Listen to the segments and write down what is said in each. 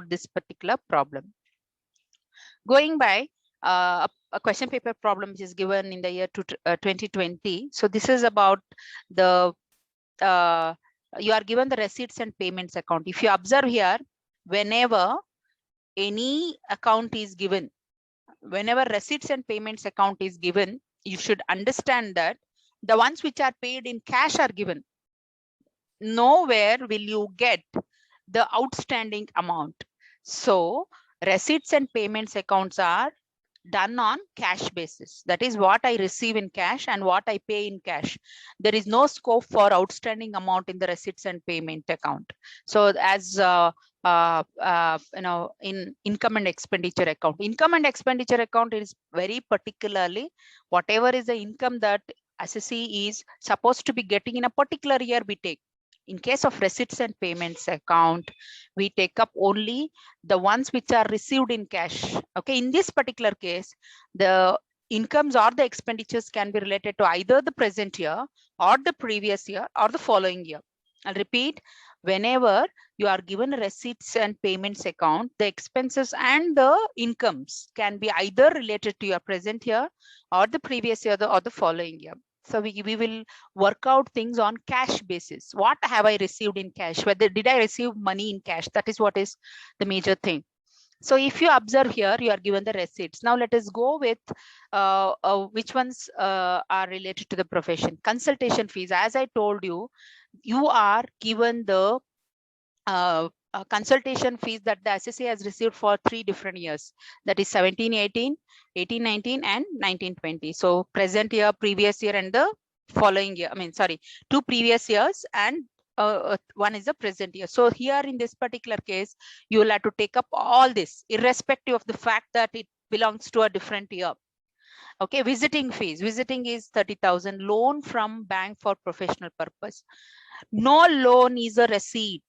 this particular problem. Going by a question paper problem which is given in the year 2020. So this is about the you are given the receipts and payments account. If you observe here, whenever any account is given, whenever receipts and payments account is given, you should understand that the ones which are paid in cash are given. Nowhere will you get the outstanding amount. So receipts and payments accounts are done on cash basis. That is what I receive in cash and what I pay in cash. There is no scope for outstanding amount in the receipts and payment account. So as in income and expenditure account is very particularly whatever is the income that assessee is supposed to be getting in a particular year we take. In case of receipts and payments account, we take up only the ones which are received in cash. Okay, in this particular case, the incomes or the expenditures can be related to either the present year or the previous year or the following year. I'll repeat, whenever you are given receipts and payments account, the expenses and the incomes can be either related to your present year or the previous year or the following year. So we will work out things on cash basis. What have I received in cash? Whether did I receive money in cash? That is what is the major thing. So if you observe here, you are given the receipts. Now let us go with which ones are related to the profession. Consultation fees. As I told you, you are given the consultation fees that the assessee has received for 3 different years. That is 17-18, 18-19, and 19-20. So present year, previous year, and the following year. I mean, sorry, 2 previous years and one is the present year. So here in this particular case, you will have to take up all this, irrespective of the fact that it belongs to a different year. Okay, visiting fees. Visiting is 30,000. Loan from bank for professional purpose. No loan is a receipt.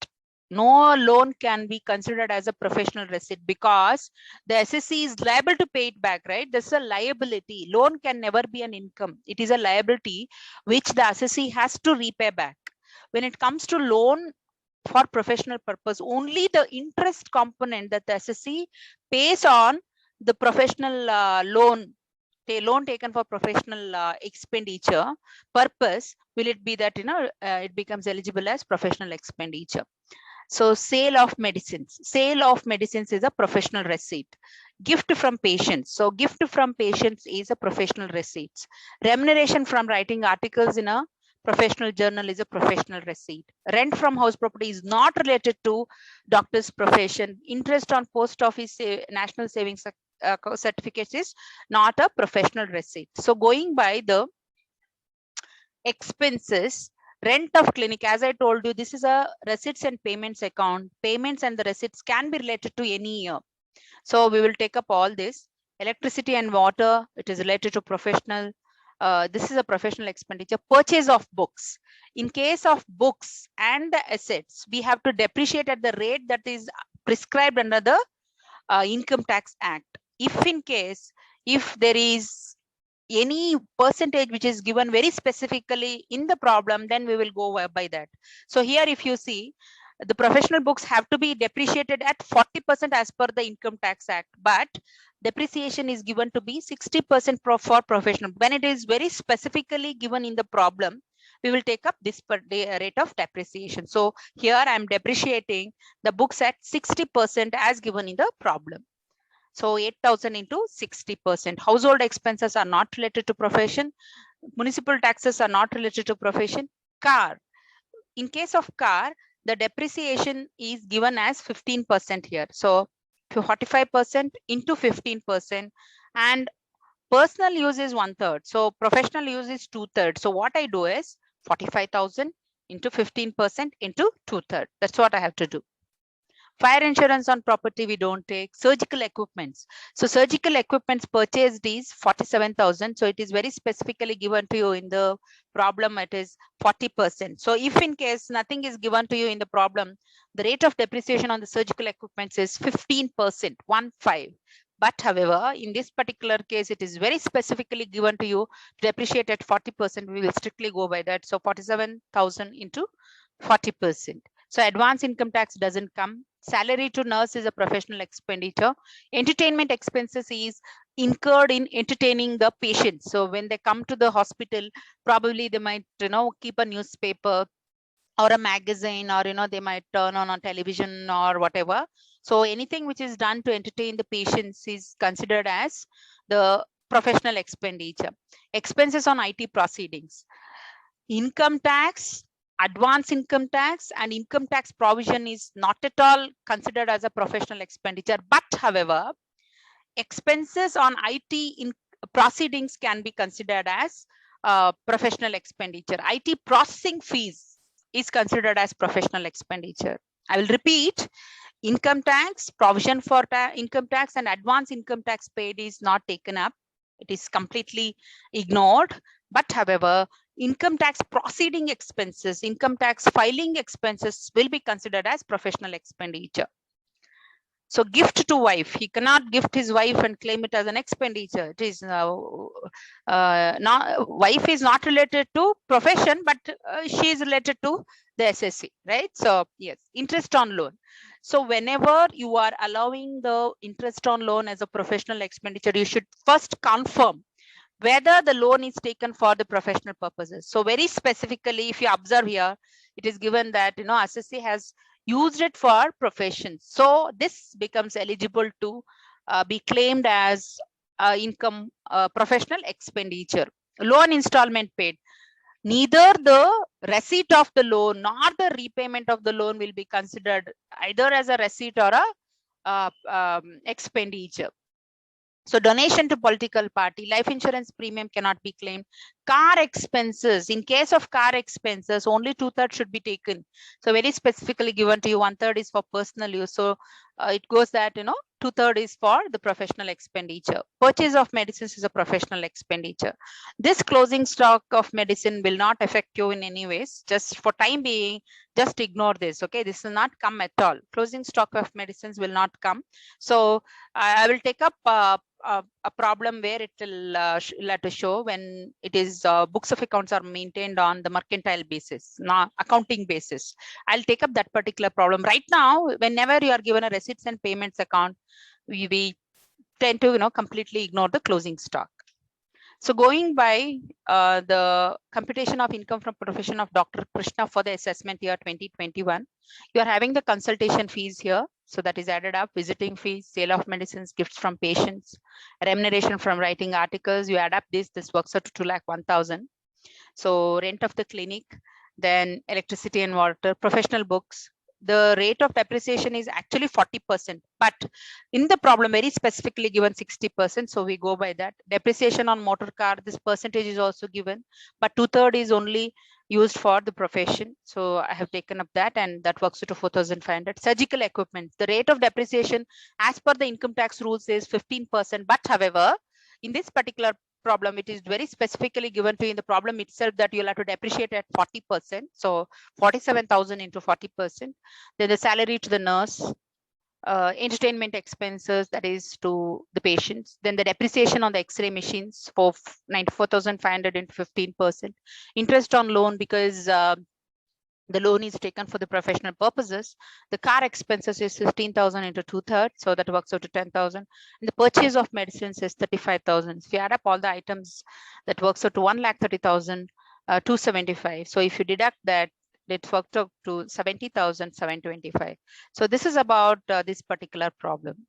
No loan can be considered as a professional receipt because the assessee is liable to pay it back, right? This is a liability. Loan can never be an income. It is a liability which the assessee has to repay back. When it comes to loan for professional purpose, only the interest component that the assessee pays on the professional loan taken for professional expenditure purpose will it be that it becomes eligible as professional expenditure. So sale of medicines is a professional receipt. Gift from patients, so gift from patients is a professional receipt. Remuneration from writing articles in a professional journal is a professional receipt. Rent from house property is not related to doctor's profession. Interest on post office national savings certificates is not a professional receipt. So going by the expenses, rent of clinic, as I told you, this is a receipts and payments account. Payments and the receipts can be related to any year. So we will take up all this. Electricity and water, it is related to professional. This is a professional expenditure. Purchase of books. In case of books and the assets, we have to depreciate at the rate that is prescribed under the Income Tax Act. If there is any percentage which is given very specifically in the problem, then we will go by that. So here, if you see, the professional books have to be depreciated at 40% as per the Income Tax Act, but depreciation is given to be 60% for professional. When it is very specifically given in the problem, we will take up this per day rate of depreciation. So here I am depreciating the books at 60% as given in the problem. So 8,000 into 60%. Household expenses are not related to profession. Municipal taxes are not related to profession. Car. In case of car, the depreciation is given as 15% here. So 45% into 15%, and personal use is 1/3. So professional use is 2/3. So what I do is 45,000 into 15% into 2/3. That's what I have to do. Fire insurance on property we don't take. Surgical equipments. So surgical equipments purchased is 47,000. So it is very specifically given to you in the problem. It is 40%. So if in case nothing is given to you in the problem, the rate of depreciation on the surgical equipments is 15%, 1/5. But however, in this particular case, it is very specifically given to you to depreciate at 40%. We will strictly go by that. So 47,000 into 40%. So advance income tax doesn't come. Salary to nurse is a professional expenditure. Entertainment expenses is incurred in entertaining the patient. So when they come to the hospital, probably they might, keep a newspaper or a magazine, or they might turn on a television or whatever. So anything which is done to entertain the patients is considered as the professional expenditure. Expenses on IT proceedings, income tax, advance income tax, and income tax provision is not at all considered as a professional expenditure. But however, expenses on IT in proceedings can be considered as professional expenditure. IT processing fees is considered as professional expenditure. I will repeat: income tax, provision for income tax, and advance income tax paid is not taken up. It is completely ignored. But however, income tax proceeding expenses, income tax filing expenses will be considered as professional expenditure. So gift to wife, he cannot gift his wife and claim it as an expenditure. It is not, wife is not related to profession, but she is related to the SSC, right? So yes, interest on loan. So whenever you are allowing the interest on loan as a professional expenditure, you should first confirm whether the loan is taken for the professional purposes. So very specifically, if you observe here, it is given that, SSC has used it for professions. So this becomes eligible to be claimed as income professional expenditure. Loan installment paid. Neither the receipt of the loan nor the repayment of the loan will be considered either as a receipt or a expenditure. So donation to political party, life insurance premium cannot be claimed. Car expenses, in case of car expenses, only 2/3 should be taken. So very specifically given to you, 1/3 is for personal use. So it goes that, 2/3 is for the professional expenditure. Purchase of medicines is a professional expenditure. This closing stock of medicine will not affect you in any ways. Just for time being, just ignore this. Okay, this will not come at all. Closing stock of medicines will not come. So I will take up a problem where it will let us show when it is books of accounts are maintained on the mercantile basis, not accounting basis. I'll take up that particular problem. Right now, whenever you are given a receipts and payments account, we tend to completely ignore the closing stock. So going by the computation of income from profession of Dr. Krishna for the assessment year 2021, you are having the consultation fees here. So that is added up: visiting fees, sale of medicines, gifts from patients, remuneration from writing articles. You add up this works out to 2,01,000. So rent of the clinic, then electricity and water, professional books. The rate of depreciation is actually 40%, but in the problem very specifically given 60%. So we go by that. Depreciation on motor car, this percentage is also given, but 2/3 is only used for the profession. So I have taken up that, and that works to 4,500. Surgical equipment, the rate of depreciation as per the income tax rules is 15%. But however, in this particular problem, it is very specifically given to you in the problem itself that you'll have to depreciate at 40%. So 47,000 into 40%. Then the salary to the nurse, entertainment expenses, that is to the patients. Then the depreciation on the X-ray machines for 94,500 into 15%. Interest on loan, because the loan is taken for the professional purposes. The car expenses is 15,000 into 2/3, so that works out to 10,000. And the purchase of medicines is 35,000. If you add up all the items, that works out to 1,30,000, 275. So if you deduct that, it worked out to 70,725. So this is about this particular problem.